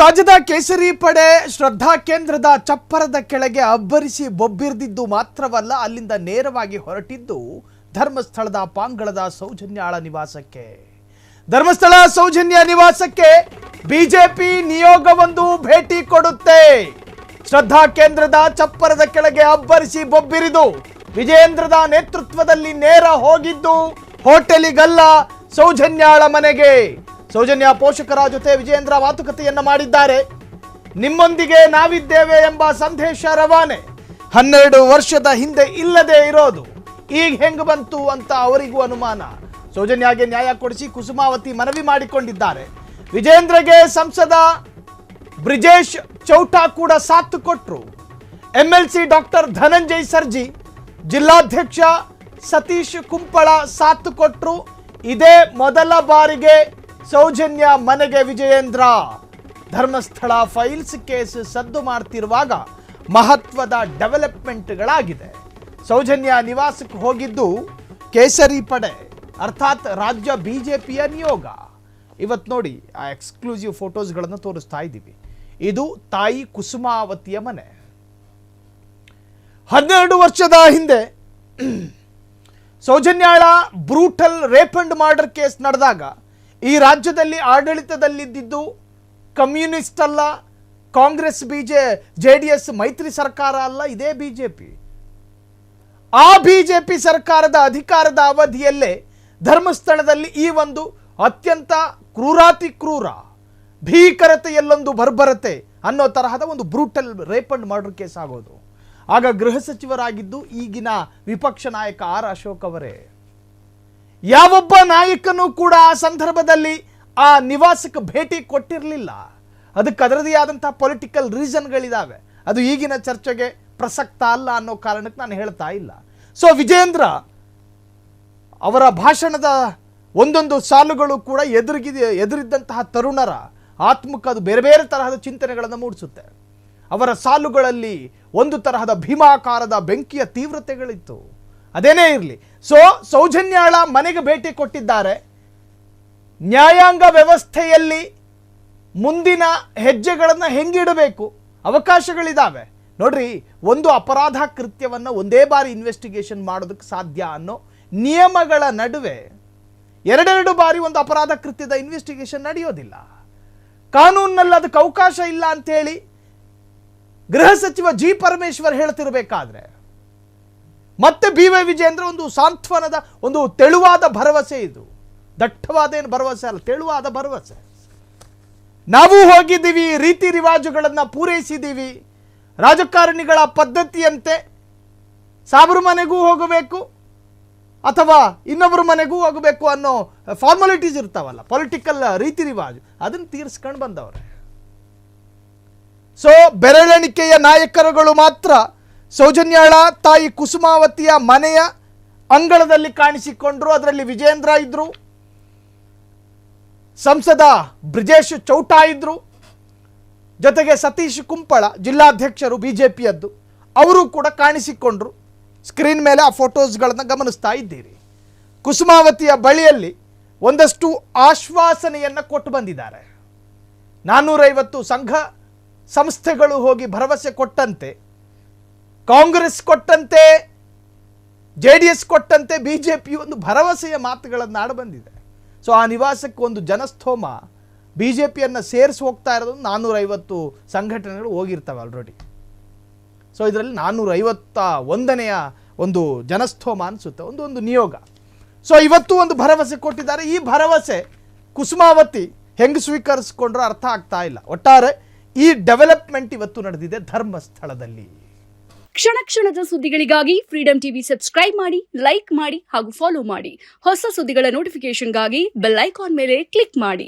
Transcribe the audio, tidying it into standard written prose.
ರಾಜ್ಯದ ಕೇಸರಿ ಪಡೆ ಶ್ರದ್ಧಾ ಕೇಂದ್ರದ ಚಪ್ಪರದ ಕೆಳಗೆ ಅಬ್ಬರಿಸಿ ಬೊಬ್ಬಿರ್ದಿದ್ದು ಮಾತ್ರವಲ್ಲ, ಅಲ್ಲಿಂದ ನೇರವಾಗಿ ಹೊರಟಿದ್ದು ಧರ್ಮಸ್ಥಳದ ಪಾಂಗಳದ ಸೌಜನ್ಯಾಳ ನಿವಾಸಕ್ಕೆ. ಧರ್ಮಸ್ಥಳ ಸೌಜನ್ಯ ನಿವಾಸಕ್ಕೆ ಬಿಜೆಪಿ ನಿಯೋಗವೊಂದು ಭೇಟಿ ಕೊಡುತ್ತೆ. ಶ್ರದ್ಧಾ ಕೇಂದ್ರದ ಚಪ್ಪರದ ಕೆಳಗೆ ಅಬ್ಬರಿಸಿ ಬೊಬ್ಬಿರಿದು ವಿಜಯೇಂದ್ರದ ನೇತೃತ್ವದಲ್ಲಿ ನೇರ ಹೋಗಿದ್ದು ಹೋಟೆಲಿಗಲ್ಲ, ಸೌಜನ್ಯಾಳ ಮನೆಗೆ. ಸೌಜನ್ಯ ಪೋಷಕರ ಜೊತೆ ವಿಜಯೇಂದ್ರ ಮಾತುಕತೆಯನ್ನ ಮಾಡಿದ್ದಾರೆ. ನಿಮ್ಮೊಂದಿಗೆ ನಾವಿದ್ದೇವೆ ಎಂಬ ಸಂದೇಶ ರವಾನೆ. 12 ವರ್ಷದ ಹಿಂದೆ ಇಲ್ಲದೆ ಇರೋದು ಈಗ ಹೆಂಗ್ ಬಂತು ಅಂತ ಅವರಿಗೂ ಅನುಮಾನ. ಸೌಜನ್ಯಗೆ ನ್ಯಾಯ ಕೊಡಿಸಿ ಕುಸುಮಾವತಿ ಮನವಿ ಮಾಡಿಕೊಂಡಿದ್ದಾರೆ. ವಿಜಯೇಂದ್ರಗೆ ಸಂಸದ ಬ್ರಿಜೇಶ್ ಚೌಟಾ ಕೂಡ ಸಾಥ್ ಕೊಟ್ರು. MLC ಡಾಕ್ಟರ್ ಧನಂಜಯ್ ಸರ್ಜಿ, ಜಿಲ್ಲಾಧ್ಯಕ್ಷ ಸತೀಶ್ ಕುಂಪಳ ಸಾಥ್ ಕೊಟ್ರು. ಇದೇ ಮೊದಲ ಬಾರಿಗೆ ಸೌಜನ್ಯ ಮನೆಗೆ ವಿಜಯೇಂದ್ರ. ಧರ್ಮಸ್ಥಳ ಫೈಲ್ಸ್ ಕೇಸ್ ಸದ್ದು ಮಾಡ್ತಿರುವಾಗ ಮಹತ್ವದ ಡೆವಲಪ್ಮೆಂಟ್ಗಳಾಗಿದೆ. ಸೌಜನ್ಯ ನಿವಾಸಕ್ಕೆ ಹೋಗಿದ್ದು ಕೇಸರಿ ಪಡೆ ಅರ್ಥಾತ್ ರಾಜ್ಯ ಬಿಜೆಪಿಯ ನಿಯೋಗ. ಇವತ್ತು ನೋಡಿ ಆ ಎಕ್ಸ್ಕ್ಲೂಸಿವ್ ಫೋಟೋಸ್ಗಳನ್ನು ತೋರಿಸ್ತಾ ಇದ್ದೀವಿ. ಇದು ತಾಯಿ ಕುಸುಮಾವತಿಯ ಮನೆ. 12 ವರ್ಷದ ಹಿಂದೆ ಸೌಜನ್ಯಾಳ brutal rape and murder case ನಡೆದಾಗ ಈ ರಾಜ್ಯದಲ್ಲಿ ಆಡಳಿತದಲ್ಲಿದ್ದು ಕಮ್ಯುನಿಸ್ಟ್ ಅಲ್ಲ, ಕಾಂಗ್ರೆಸ್ JDS ಮೈತ್ರಿ ಸರ್ಕಾರ ಅಲ್ಲ, ಇದೇ ಬಿಜೆಪಿ. ಆ ಬಿಜೆಪಿ ಸರ್ಕಾರದ ಅಧಿಕಾರದ ಅವಧಿಯಲ್ಲೇ ಧರ್ಮಸ್ಥಳದಲ್ಲಿ ಈ ಒಂದು ಅತ್ಯಂತ ಕ್ರೂರಾತಿ ಕ್ರೂರ ಭೀಕರತೆಯಲ್ಲೊಂದು ಬರ್ಬರತೆ ಅನ್ನೋ ತರಹದ ಒಂದು brutal rape and murder case ಆಗೋದು. ಆಗ ಗೃಹ ಸಚಿವರಾಗಿದ್ದು ಈಗಿನ ವಿಪಕ್ಷ ನಾಯಕ ಆರ್ ಅಶೋಕ್ ಅವರೇ. ಯಾವೊಬ್ಬ ನಾಯಕನೂ ಕೂಡ ಆ ಸಂದರ್ಭದಲ್ಲಿ ಆ ನಿವಾಸಕ್ಕೆ ಭೇಟಿ ಕೊಟ್ಟಿರಲಿಲ್ಲ. ಅದಕ್ಕೆ ಅದರದೇ ಆದಂತಹ ಪೊಲಿಟಿಕಲ್ ರೀಸನ್ಗಳಿದ್ದಾವೆ. ಅದು ಈಗಿನ ಚರ್ಚೆಗೆ ಪ್ರಸಕ್ತ ಅಲ್ಲ ಅನ್ನೋ ಕಾರಣಕ್ಕೆ ನಾನು ಹೇಳ್ತಾ ಇಲ್ಲ. ಸೊ ವಿಜಯೇಂದ್ರ ಅವರ ಭಾಷಣದ ಒಂದೊಂದು ಸಾಲುಗಳು ಕೂಡ ಎದುರಿದ್ದಂತಹ ತರುಣರ ಆತ್ಮಕ್ಕೆ ಅದು ಬೇರೆ ಬೇರೆ ತರಹದ ಚಿಂತನೆಗಳನ್ನು ಮೂಡಿಸುತ್ತೆ. ಅವರ ಸಾಲುಗಳಲ್ಲಿ ಒಂದು ತರಹದ ಭೀಮಾಕಾರದ ಬೆಂಕಿಯ ತೀವ್ರತೆಗಳಿತ್ತು. ಅದೇನೇ ಇರಲಿ, ಸೊ ಸೌಜನ್ಯಾಳ ಮನೆಗೆ ಭೇಟಿ ಕೊಟ್ಟಿದ್ದಾರೆ. ನ್ಯಾಯಾಂಗ ವ್ಯವಸ್ಥೆಯಲ್ಲಿ ಮುಂದಿನ ಹೆಜ್ಜೆಗಳನ್ನು ಹೆಂಗಿಡಬೇಕು, ಅವಕಾಶಗಳಿದ್ದಾವೆ ನೋಡ್ರಿ. ಒಂದು ಅಪರಾಧ ಕೃತ್ಯವನ್ನು ಒಂದೇ ಬಾರಿ ಇನ್ವೆಸ್ಟಿಗೇಷನ್ ಮಾಡೋದಕ್ಕೆ ಸಾಧ್ಯ ಅನ್ನೋ ನಿಯಮಗಳ ನಡುವೆ ಎರಡೆರಡು ಬಾರಿ ಒಂದು ಅಪರಾಧ ಕೃತ್ಯದ ಇನ್ವೆಸ್ಟಿಗೇಷನ್ ನಡೆಯೋದಿಲ್ಲ. ಕಾನೂನಿನಲ್ಲಿ ಅದಕ್ಕೆ ಅವಕಾಶ ಇಲ್ಲ ಅಂತೇಳಿ ಗೃಹ ಸಚಿವ ಜಿ ಪರಮೇಶ್ವರ್ ಹೇಳ್ತಿರ್ಬೇಕಾದ್ರೆ ಮತ್ತೆ BY ವಿಜಯೇಂದ್ರ ಒಂದು ಸಾಂತ್ವನದ ಒಂದು ತೆಳುವಾದ ಭರವಸೆ, ಇದು ದಟ್ಟವಾದ ಏನು ಭರವಸೆ ಅಲ್ಲ, ತೆಳುವಾದ ಭರವಸೆ. ನಾವು ಹೋಗಿದ್ದೀವಿ, ರೀತಿ ರಿವಾಜುಗಳನ್ನು ಪೂರೈಸಿದ್ದೀವಿ, ರಾಜಕಾರಣಿಗಳ ಪದ್ಧತಿಯಂತೆ ಸಾಬ್ರ ಮನೆಗೂ ಹೋಗಬೇಕು ಅಥವಾ ಇನ್ನೊಬ್ಬರ ಮನೆಗೂ ಹೋಗಬೇಕು ಅನ್ನೋ ಫಾರ್ಮಾಲಿಟೀಸ್ ಇರ್ತಾವಲ್ಲ, ಪೊಲಿಟಿಕಲ್ ರೀತಿ ರಿವಾಜು, ಅದನ್ನು ತೀರಿಸ್ಕೊಂಡು ಬಂದವ್ರೆ. ಸೊ ಬೆರಳೆಣಿಕೆಯ ನಾಯಕರುಗಳು ಮಾತ್ರ ಸೌಜನ್ಯಾಳ ತಾಯಿ ಕುಸುಮಾವತಿಯ ಮನೆಯ ಅಂಗಳದಲ್ಲಿ ಕಾಣಿಸಿಕೊಂಡ್ರು. ಅದರಲ್ಲಿ ವಿಜಯೇಂದ್ರ ಇದ್ರು, ಸಂಸದ ಬ್ರಿಜೇಶ್ ಚೌಟಾ ಇದ್ರು, ಜೊತೆಗೆ ಸತೀಶ್ ಕುಂಪಳ ಜಿಲ್ಲಾಧ್ಯಕ್ಷರು ಬಿಜೆಪಿಯದ್ದು, ಅವರು ಕೂಡ ಕಾಣಿಸಿಕೊಂಡ್ರು. ಸ್ಕ್ರೀನ್ ಮೇಲೆ ಆ ಫೋಟೋಸ್ಗಳನ್ನು ಗಮನಿಸ್ತಾ ಇದ್ದೀರಿ. ಕುಸುಮಾವತಿಯ ಬಳಿಯಲ್ಲಿ ಒಂದಷ್ಟು ಆಶ್ವಾಸನೆಯನ್ನು ಕೊಟ್ಟು ಬಂದಿದ್ದಾರೆ. 450 ಸಂಘ ಸಂಸ್ಥೆಗಳು ಹೋಗಿ ಭರವಸೆ ಕೊಟ್ಟಂತೆ, ಕಾಂಗ್ರೆಸ್ ಕೊಟ್ಟಂತೆ, JDS ಕೊಟ್ಟಂತೆ ಬಿಜೆಪಿ ಒಂದು ಭರವಸೆಯ ಮಾತುಗಳನ್ನು ಆಡ ಬಂದಿದೆ. ಸೊ ಆ ನಿವಾಸಕ್ಕೆ ಒಂದು ಜನಸ್ತೋಮ ಬಿಜೆಪಿಯನ್ನು ಸೇರಿಸಿ ಹೋಗ್ತಾ ಇರೋದು 450 ಸಂಘಟನೆಗಳು ಹೋಗಿರ್ತವೆ ಆಲ್ರೆಡಿ. ಸೊ ಇದರಲ್ಲಿ 451ನೇ ಒಂದು ಜನಸ್ತೋಮ ಅನಿಸುತ್ತೆ, ಒಂದು ನಿಯೋಗ. ಸೊ ಇವತ್ತು ಒಂದು ಭರವಸೆ ಕೊಟ್ಟಿದ್ದಾರೆ. ಈ ಭರವಸೆ ಕುಸುಮಾವತಿ ಹೆಂಗೆ ಸ್ವೀಕರಿಸಿಕೊಂಡ್ರೂ ಅರ್ಥ ಆಗ್ತಾ ಇಲ್ಲ. ಒಟ್ಟಾರೆ ಈ ಡೆವಲಪ್ಮೆಂಟ್ ಇವತ್ತು ನಡೆದಿದೆ ಧರ್ಮಸ್ಥಳದಲ್ಲಿ. ಕ್ಷಣ ಕ್ಷಣದ ಸುದ್ದಿಗಳಿಗಾಗಿ ಫ್ರೀಡಂ ಟಿವಿ ಸಬ್ಸ್ಕ್ರೈಬ್ ಮಾಡಿ, ಲೈಕ್ ಮಾಡಿ ಹಾಗೂ ಫಾಲೋ ಮಾಡಿ. ಹೊಸ ಸುದ್ದಿಗಳ ನೋಟಿಫಿಕೇಶನ್ಗಾಗಿ ಬೆಲ್ ಐಕಾನ್ ಮೇಲೆ ಕ್ಲಿಕ್ ಮಾಡಿ.